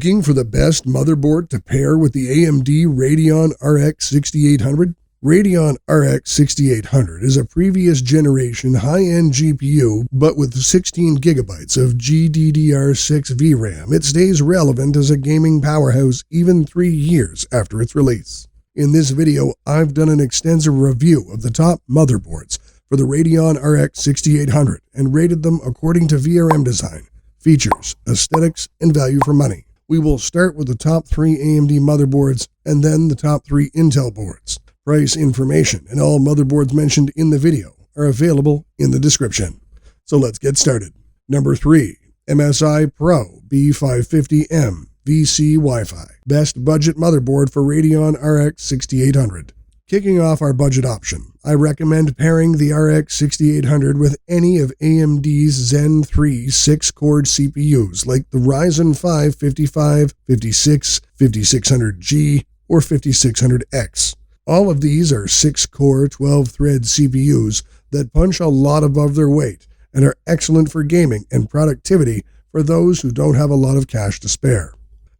Looking for the best motherboard to pair with the AMD Radeon RX 6800? Radeon RX 6800 is a previous generation high-end GPU, but with 16 gigabytes of GDDR6 VRAM, it stays relevant as a gaming powerhouse even 3 years after its release. In this video, I've done an extensive review of the top motherboards for the Radeon RX 6800 and rated them according to VRM Design, features, aesthetics, and value for money. We will start with the top 3 AMD motherboards and then the top 3 Intel boards. Price information and all motherboards mentioned in the video are available in the description. So let's get started. Number 3, MSI Pro B550M VC Wi-Fi. Best budget motherboard for Radeon RX 6800. Kicking off our budget option, I recommend pairing the RX 6800 with any of AMD's Zen 3 6-core CPUs like the Ryzen 5 55, 56, 5600G, or 5600X. All of these are 6-core, 12-thread CPUs that punch a lot above their weight and are excellent for gaming and productivity for those who don't have a lot of cash to spare.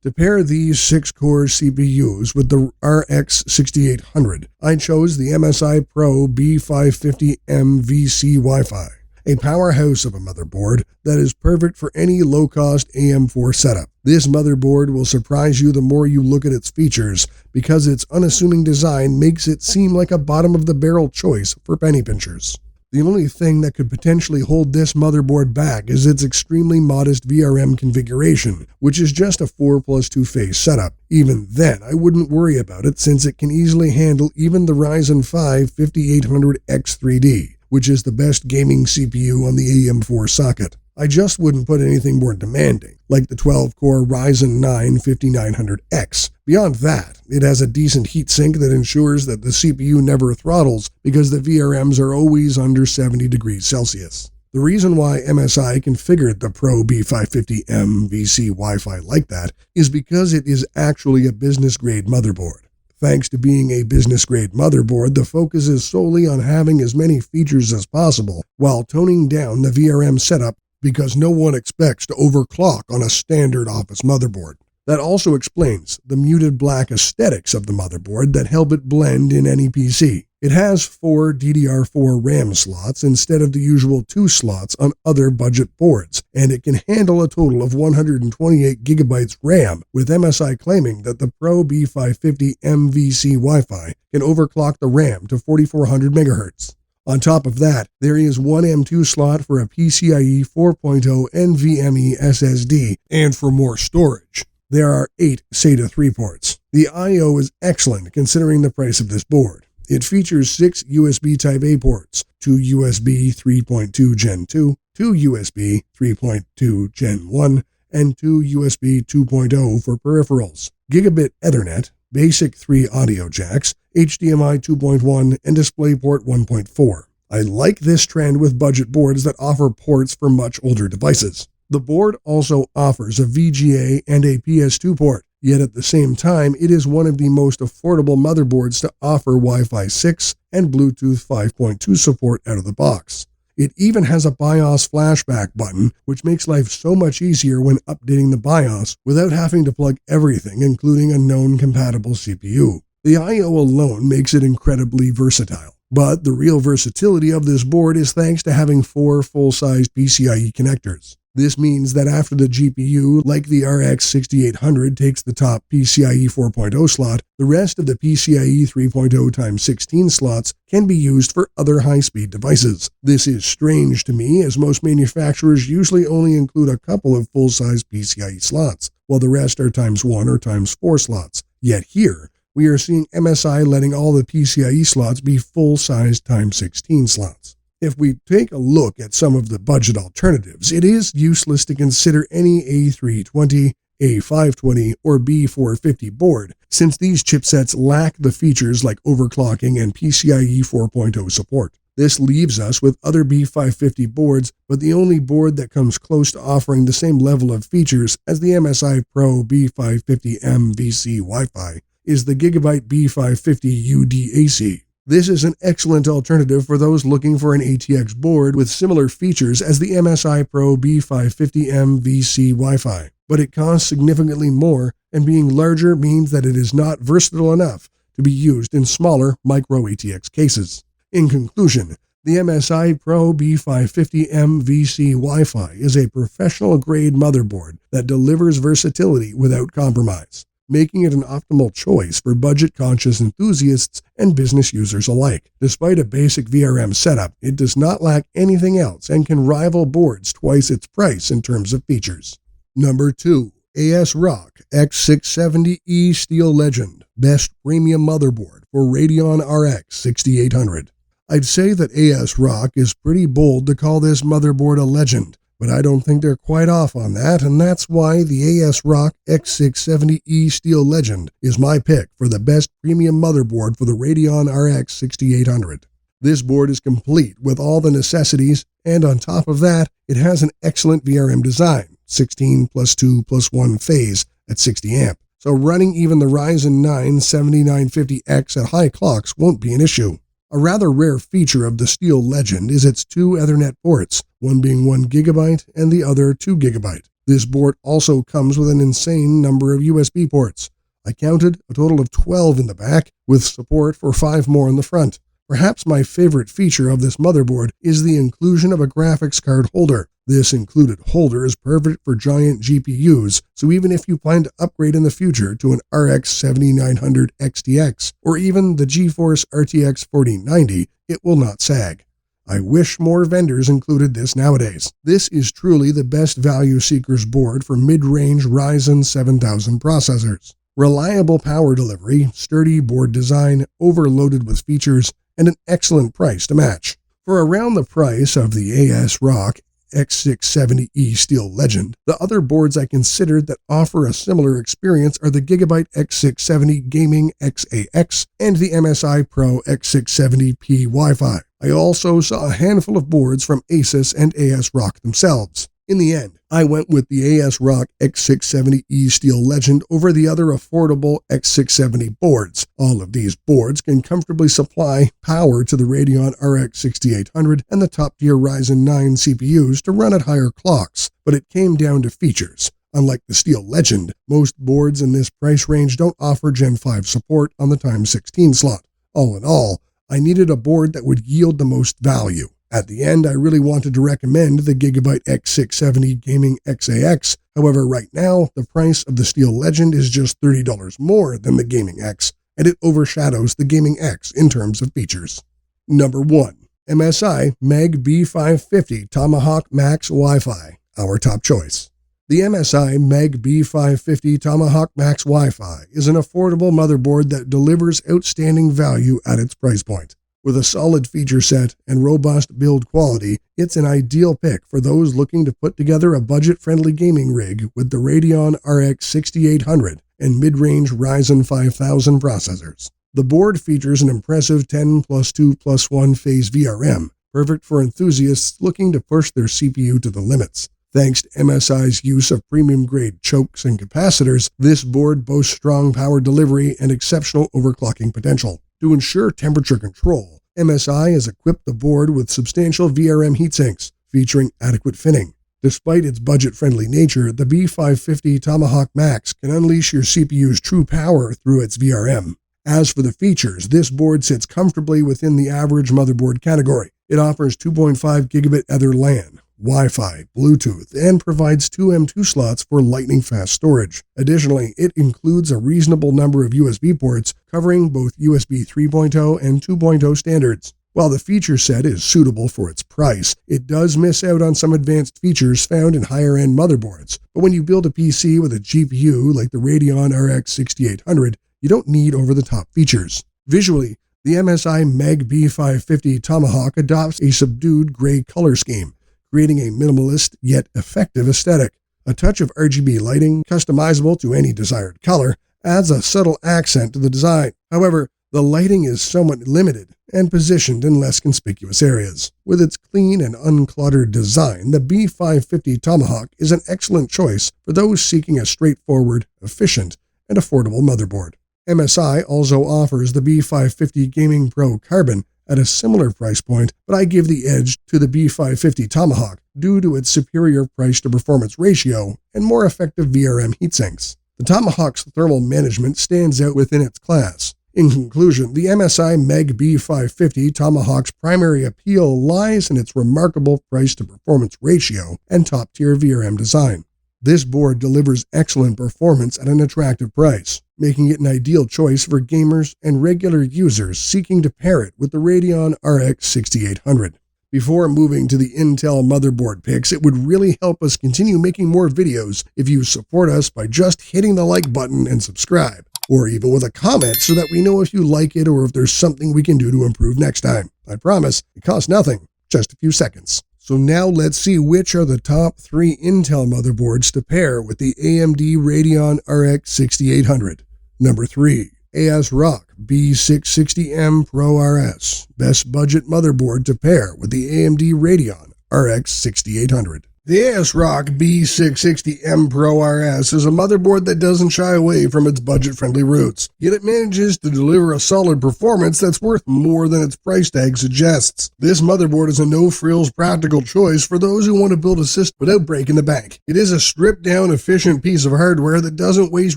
To pair these 6-core CPUs with the RX 6800, I chose the MSI Pro B550M VC Wi-Fi, a powerhouse of a motherboard that is perfect for any low-cost AM4 setup. This motherboard will surprise you the more you look at its features because its unassuming design makes it seem like a bottom-of-the-barrel choice for penny pinchers. The only thing that could potentially hold this motherboard back is its extremely modest VRM configuration, which is just a 4+2 phase setup. Even then, I wouldn't worry about it since it can easily handle even the Ryzen 5 5800X3D, which is the best gaming CPU on the AM4 socket. I just wouldn't put anything more demanding, like the 12-core Ryzen 9 5900X. Beyond that, it has a decent heatsink that ensures that the CPU never throttles because the VRMs are always under 70 degrees Celsius. The reason why MSI configured the Pro B550M VC Wi-Fi like that is because it is actually a business-grade motherboard. Thanks to being a business-grade motherboard, the focus is solely on having as many features as possible while toning down the VRM setup because no one expects to overclock on a standard office motherboard. That also explains the muted black aesthetics of the motherboard that help it blend in any PC. It has 4 DDR4 RAM slots instead of the usual 2 slots on other budget boards, and it can handle a total of 128 gigabytes RAM, with MSI claiming that the Pro B550 MVC Wi-Fi can overclock the RAM to 4400 MHz. On top of that, there is one M2 slot for a PCIe 4.0 NVMe SSD, and for more storage, there are 8 SATA 3 ports. The I/O is excellent considering the price of this board. It features 6 USB Type-A ports, 2 USB 3.2 Gen 2, 2 USB 3.2 Gen 1, and 2 USB 2.0 for peripherals, Gigabit Ethernet, Basic 3 audio jacks, HDMI 2.1, and DisplayPort 1.4. I like this trend with budget boards that offer ports for much older devices. The board also offers a VGA and a PS2 port, yet at the same time, it is one of the most affordable motherboards to offer Wi-Fi 6 and Bluetooth 5.2 support out of the box. It even has a BIOS flashback button, which makes life so much easier when updating the BIOS without having to plug everything, including a known compatible CPU. The I/O alone makes it incredibly versatile, but the real versatility of this board is thanks to having 4 full-sized PCIe connectors. This means that after the GPU, like the RX 6800, takes the top PCIe 4.0 slot, the rest of the PCIe 3.0 x 16 slots can be used for other high-speed devices. This is strange to me, as most manufacturers usually only include a couple of full-size PCIe slots, while the rest are ×1 or ×4 slots. Yet here, we are seeing MSI letting all the PCIe slots be full-sized ×16 slots. If we take a look at some of the budget alternatives, it is useless to consider any A320, A520, or B450 board, since these chipsets lack the features like overclocking and PCIe 4.0 support. This leaves us with other B550 boards, but the only board that comes close to offering the same level of features as the MSI Pro B550M VC Wi-Fi is the Gigabyte B550 UDAC. This is an excellent alternative for those looking for an ATX board with similar features as the MSI Pro B550M VC Wi-Fi. but it costs significantly more, and being larger means that it is not versatile enough to be used in smaller micro ATX cases. In conclusion, the MSI Pro B550 MVC Wi-Fi is a professional-grade motherboard that delivers versatility without compromise, making it an optimal choice for budget-conscious enthusiasts and business users alike. Despite a basic VRM setup, it does not lack anything else and can rival boards twice its price in terms of features. Number 2. ASRock X670E Steel Legend, best premium motherboard for Radeon RX 6800. I'd say that ASRock is pretty bold to call this motherboard a legend, but I don't think they're quite off on that, and that's why the ASRock X670E Steel Legend is my pick for the best premium motherboard for the Radeon RX 6800. This board is complete with all the necessities, and on top of that, it has an excellent VRM design, 16 plus 2 plus 1 phase at 60 amp, so running even the Ryzen 9 7950X at high clocks won't be an issue. A rather rare feature of the Steel Legend is its two Ethernet ports, one being 1 GB and the other 2 GB. This board also comes with an insane number of USB ports. I counted a total of 12 in the back, with support for 5 more in the front. Perhaps my favorite feature of this motherboard is the inclusion of a graphics card holder. This included holder is perfect for giant GPUs, so even if you plan to upgrade in the future to an RX 7900 XTX or even the GeForce RTX 4090, it will not sag. I wish more vendors included this nowadays. This is truly the best value seekers board for mid-range Ryzen 7000 processors. Reliable power delivery, sturdy board design, overloaded with features, and an excellent price to match. For around the price of the ASRock X670E Steel Legend, the other boards I considered that offer a similar experience are the Gigabyte X670 Gaming XAX and the MSI Pro X670P Wi-Fi. I also saw a handful of boards from Asus and ASRock themselves. In the end, I went with the ASRock X670E Steel Legend over the other affordable X670 boards. All of these boards can comfortably supply power to the Radeon RX 6800 and the top-tier Ryzen 9 CPUs to run at higher clocks, but it came down to features. Unlike the Steel Legend, most boards in this price range don't offer Gen 5 support on the Time 16 slot. All in all, I needed a board that would yield the most value. At the end, I really wanted to recommend the Gigabyte X670 Gaming XAX. However, right now, the price of the Steel Legend is just $30 more than the Gaming X, and it overshadows the Gaming X in terms of features. Number 1. MSI Meg B550 Tomahawk Max Wi-Fi, our top choice. The MSI Meg B550 Tomahawk Max Wi-Fi is an affordable motherboard that delivers outstanding value at its price point. With a solid feature set and robust build quality, it's an ideal pick for those looking to put together a budget-friendly gaming rig with the Radeon RX 6800 and mid-range Ryzen 5000 processors. The board features an impressive 10 plus 2 plus 1 phase VRM, perfect for enthusiasts looking to push their CPU to the limits. Thanks to MSI's use of premium-grade chokes and capacitors, this board boasts strong power delivery and exceptional overclocking potential. To ensure temperature control, MSI has equipped the board with substantial VRM heatsinks, featuring adequate finning. Despite its budget-friendly nature, the B550 Tomahawk Max can unleash your CPU's true power through its VRM. As for the features, this board sits comfortably within the average motherboard category. It offers 2.5 gigabit Ether LAN, Wi-Fi, Bluetooth, and provides 2 M2 slots for lightning-fast storage. Additionally, it includes a reasonable number of USB ports covering both USB 3.0 and 2.0 standards. While the feature set is suitable for its price, it does miss out on some advanced features found in higher-end motherboards. But when you build a PC with a GPU like the Radeon RX 6800, you don't need over-the-top features. Visually, the MSI Meg B550 Tomahawk adopts a subdued gray color scheme, creating a minimalist yet effective aesthetic. A touch of RGB lighting, customizable to any desired color, adds a subtle accent to the design. However, the lighting is somewhat limited and positioned in less conspicuous areas. With its clean and uncluttered design, the B550 Tomahawk is an excellent choice for those seeking a straightforward, efficient, and affordable motherboard. MSI also offers the B550 Gaming Pro Carbon, at a similar price point, but I give the edge to the B550 Tomahawk due to its superior price-to-performance ratio and more effective VRM heatsinks. The Tomahawk's thermal management stands out within its class. In conclusion, the MSI Meg B550 Tomahawk's primary appeal lies in its remarkable price-to-performance ratio and top-tier VRM design. This board delivers excellent performance at an attractive price, making it an ideal choice for gamers and regular users seeking to pair it with the Radeon RX 6800. Before moving to the Intel motherboard picks, it would really help us continue making more videos if you support us by just hitting the like button and subscribe, or even with a comment so that we know if you like it or if there's something we can do to improve next time. I promise, it costs nothing, just a few seconds. So now let's see which are the top 3 Intel motherboards to pair with the AMD Radeon RX 6800. Number 3. ASRock B660M Pro RS, best budget motherboard to pair with the AMD Radeon RX 6800. The ASRock B660M Pro RS is a motherboard that doesn't shy away from its budget-friendly roots, yet it manages to deliver a solid performance that's worth more than its price tag suggests. This motherboard is a no-frills practical choice for those who want to build a system without breaking the bank. It is a stripped-down, efficient piece of hardware that doesn't waste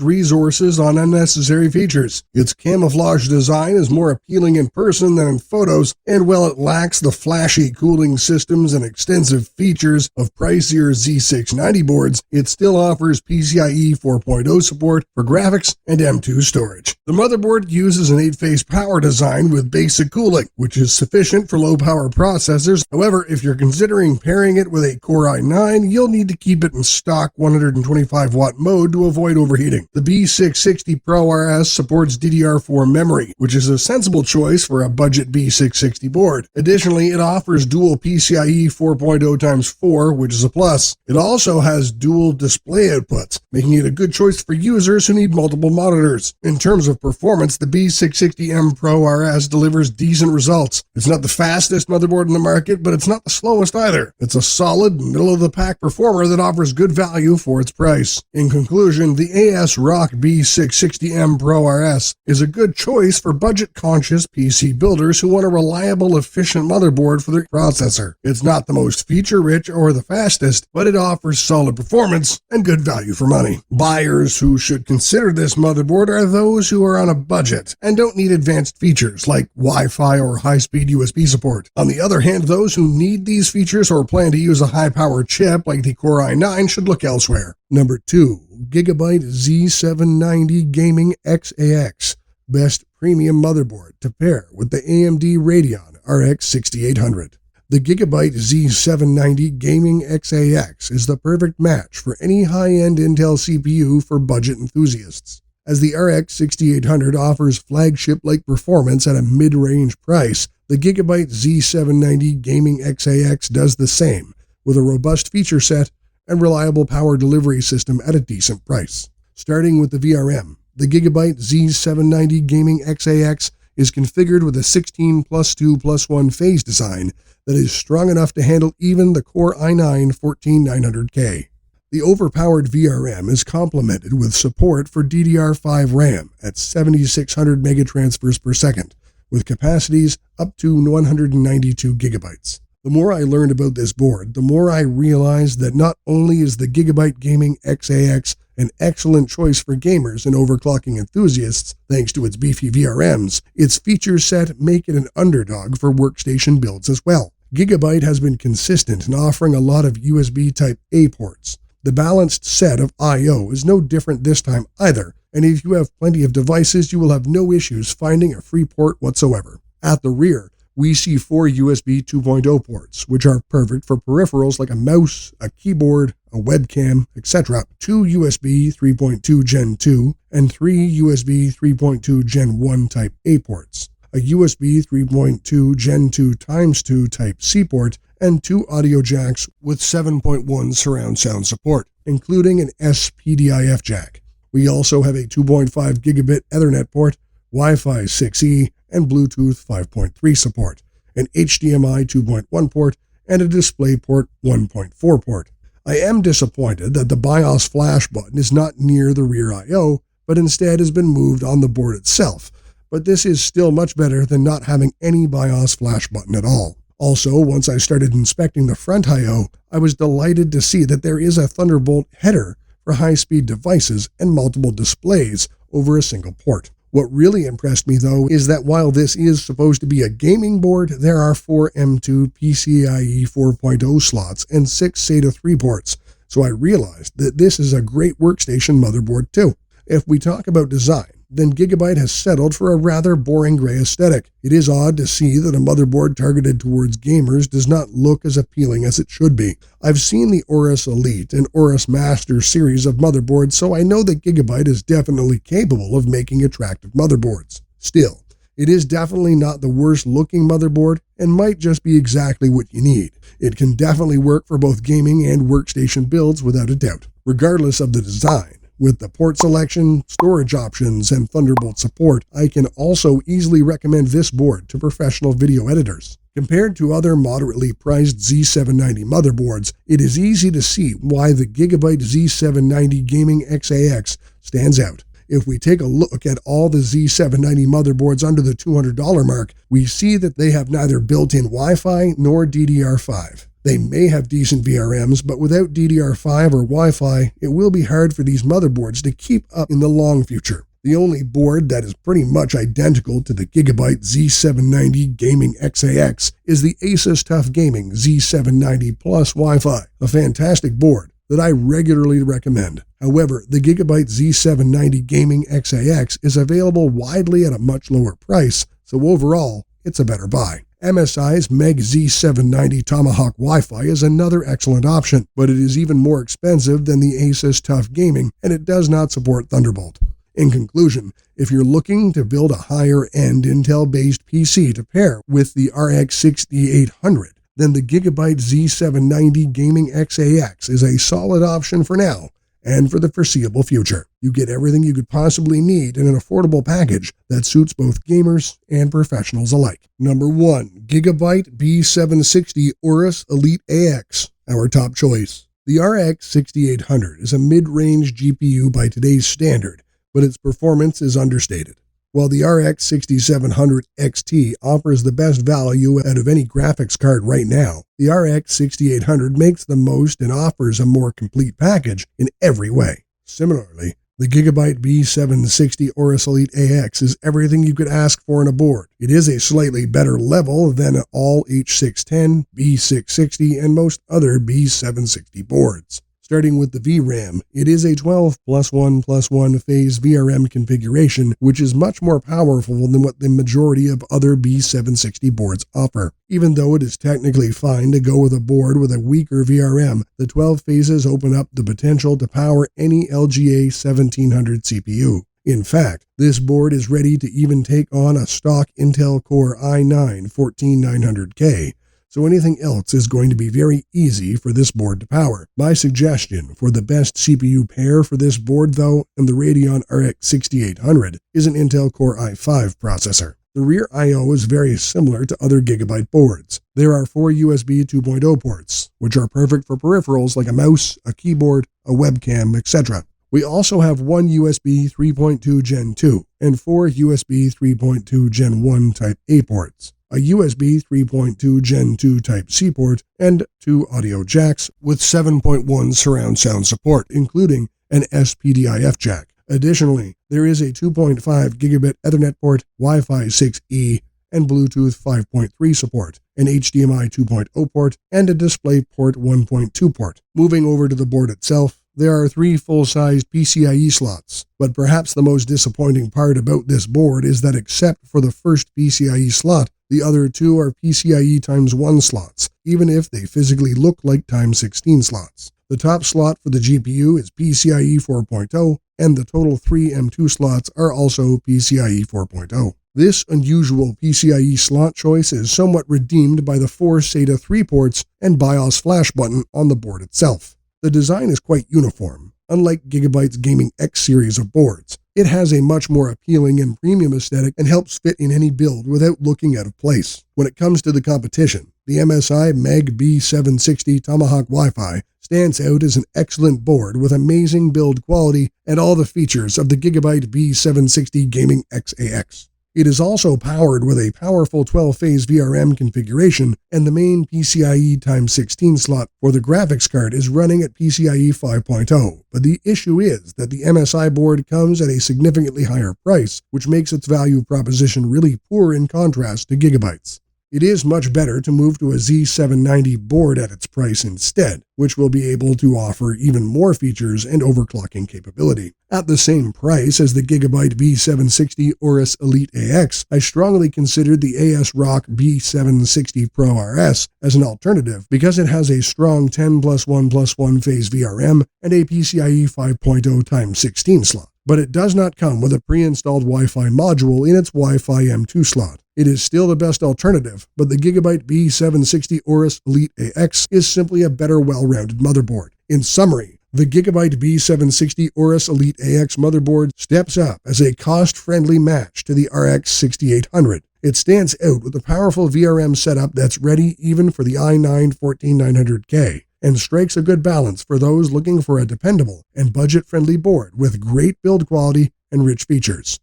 resources on unnecessary features. Its camouflage design is more appealing in person than in photos, and while it lacks the flashy cooling systems and extensive features of pricier Z690 boards, it still offers PCIe 4.0 support for graphics and M2 storage. The motherboard uses an 8-phase power design with basic cooling, which is sufficient for low-power processors. However, if you're considering pairing it with a Core i9, you'll need to keep it in stock 125-watt mode to avoid overheating. The B660 Pro RS supports DDR4 memory, which is a sensible choice for a budget B660 board. Additionally, it offers dual PCIe 4.0x4, which is a plus. It also has dual display outputs, making it a good choice for users who need multiple monitors. In terms of performance, the B660M Pro RS delivers decent results. It's not the fastest motherboard in the market, but it's not the slowest either. It's a solid, middle-of-the-pack performer that offers good value for its price. In conclusion, the ASRock B660M Pro RS is a good choice for budget-conscious PC builders who want a reliable, efficient motherboard for their processor. It's not the most feature-rich or the fastest, but it offers solid performance and good value for money. Buyers who should consider this motherboard are those who are on a budget and don't need advanced features like Wi-Fi or high-speed USB support. On the other hand, those who need these features or plan to use a high-power chip like the Core i9 should look elsewhere. Number 2. Gigabyte Z790 Gaming XAX, best premium motherboard to pair with the AMD Radeon RX 6800. The Gigabyte Z790 Gaming XAX is the perfect match for any high-end Intel CPU for budget enthusiasts. As the RX 6800 offers flagship-like performance at a mid-range price, the Gigabyte Z790 Gaming XAX does the same, with a robust feature set and reliable power delivery system at a decent price. Starting with the VRM, the Gigabyte Z790 Gaming XAX is configured with a 16+2+1 phase design that is strong enough to handle even the Core i9 14900K. The overpowered VRM is complemented with support for DDR5 RAM at 7600 megatransfers per second, with capacities up to 192 gigabytes. The more I learned about this board, the more I realized that not only is the Gigabyte Gaming XAX an excellent choice for gamers and overclocking enthusiasts thanks to its beefy VRMs, its feature set make it an underdog for workstation builds as well. Gigabyte has been consistent in offering a lot of USB Type-A ports. The balanced set of I/O is no different this time either, and if you have plenty of devices, you will have no issues finding a free port whatsoever. At the rear, we see 4 USB 2.0 ports, which are perfect for peripherals like a mouse, a keyboard, a webcam, etc. 2 USB 3.2 Gen 2 and 3 USB 3.2 Gen 1 Type-A ports, a USB 3.2 Gen 2 x 2 Type-C port, and 2 audio jacks with 7.1 surround sound support, including an SPDIF jack. We also have a 2.5 gigabit Ethernet port, Wi-Fi 6E, and Bluetooth 5.3 support, an HDMI 2.1 port, and a DisplayPort 1.4 port. I am disappointed that the BIOS flash button is not near the rear I/O, but instead has been moved on the board itself, but this is still much better than not having any BIOS flash button at all. Also, once I started inspecting the front I/O, I was delighted to see that there is a Thunderbolt header for high-speed devices and multiple displays over a single port. What really impressed me, though, is that while this is supposed to be a gaming board, there are 4 M2 PCIe 4.0 slots and 6 SATA 3 ports, so I realized that this is a great workstation motherboard too. If we talk about design, then Gigabyte has settled for a rather boring gray aesthetic. It is odd to see that a motherboard targeted towards gamers does not look as appealing as it should be. I've seen the AORUS Elite and AORUS Master series of motherboards, so I know that Gigabyte is definitely capable of making attractive motherboards. Still, it is definitely not the worst looking motherboard and might just be exactly what you need. It can definitely work for both gaming and workstation builds without a doubt, regardless of the design. With the port selection, storage options, and Thunderbolt support, I can also easily recommend this board to professional video editors. Compared to other moderately priced Z790 motherboards, it is easy to see why the Gigabyte Z790 Gaming XAX stands out. If we take a look at all the Z790 motherboards under the $200 mark, we see that they have neither built-in Wi-Fi nor DDR5. They may have decent VRMs, but without DDR5 or Wi-Fi, it will be hard for these motherboards to keep up in the long future. The only board that is pretty much identical to the Gigabyte Z790 Gaming XAX is the Asus TUF Gaming Z790 Plus Wi-Fi, a fantastic board that I regularly recommend. However, the Gigabyte Z790 Gaming XAX is available widely at a much lower price, so overall, it's a better buy. MSI's Meg Z790 Tomahawk Wi-Fi is another excellent option, but it is even more expensive than the Asus TUF Gaming, and it does not support Thunderbolt. In conclusion, if you're looking to build a higher-end Intel-based PC to pair with the RX 6800, then the Gigabyte Z790 Gaming XAX is a solid option for now and for the foreseeable future. You get everything you could possibly need in an affordable package that suits both gamers and professionals alike. Number 1. Gigabyte B760 AORUS Elite AX, our top choice. The RX 6800 is a mid-range GPU by today's standard, but its performance is understated. While the RX 6700 XT offers the best value out of any graphics card right now, the RX 6800 makes the most and offers a more complete package in every way. Similarly, the Gigabyte B760 AORUS Elite AX is everything you could ask for in a board. It is a slightly better level than all H610, B660, and most other B760 boards. Starting with the VRAM, it is a 12+1+1 phase VRM configuration, which is much more powerful than what the majority of other B760 boards offer. Even though it is technically fine to go with a board with a weaker VRM, the 12 phases open up the potential to power any LGA 1700 CPU. In fact, this board is ready to even take on a stock Intel Core i9-14900K. So anything else is going to be very easy for this board to power. My suggestion for the best CPU pair for this board, though, and the Radeon RX 6800, is an Intel Core i5 processor. The rear I/O is very similar to other Gigabyte boards. There are 4 USB 2.0 ports, which are perfect for peripherals like a mouse, a keyboard, a webcam, etc. We also have 1 USB 3.2 Gen 2 and 4 USB 3.2 Gen 1 Type A ports, a USB 3.2 Gen 2 Type C port, and 2 audio jacks with 7.1 surround sound support, including an SPDIF jack. Additionally, there is a 2.5 gigabit Ethernet port, Wi-Fi 6E, and Bluetooth 5.3 support, an HDMI 2.0 port, and a DisplayPort 1.2 port. Moving over to the board itself, there are 3 full-sized PCIe slots, but perhaps the most disappointing part about this board is that except for the first PCIe slot, the other 2 are PCIe x1 slots, even if they physically look like x16 slots. The top slot for the GPU is PCIe 4.0, and the total 3 M2 slots are also PCIe 4.0. This unusual PCIe slot choice is somewhat redeemed by the 4 SATA 3 ports and BIOS flash button on the board itself. The design is quite uniform. Unlike Gigabyte's Gaming X series of boards, it has a much more appealing and premium aesthetic and helps fit in any build without looking out of place. When it comes to the competition, the MSI Meg B760 Tomahawk Wi-Fi stands out as an excellent board with amazing build quality and all the features of the Gigabyte B760 Gaming XAX. It is also powered with a powerful 12-phase VRM configuration, and the main PCIe x16 slot for the graphics card is running at PCIe 5.0, but the issue is that the MSI board comes at a significantly higher price, which makes its value proposition really poor in contrast to Gigabyte's. It is much better to move to a Z790 board at its price instead, which will be able to offer even more features and overclocking capability. At the same price as the Gigabyte B760 AORUS Elite AX, I strongly considered the ASRock B760 Pro RS as an alternative because it has a strong 10+1+1 phase VRM and a PCIe 5.0 x 16 slot. But it does not come with a pre-installed Wi-Fi module in its Wi-Fi M2 slot. It is still the best alternative, but the Gigabyte B760 AORUS Elite AX is simply a better well-rounded motherboard. In summary, the Gigabyte B760 AORUS Elite AX motherboard steps up as a cost-friendly match to the RX 6800. It stands out with a powerful VRM setup that's ready even for the i9-14900K. And strikes a good balance for those looking for a dependable and budget-friendly board with great build quality and rich features.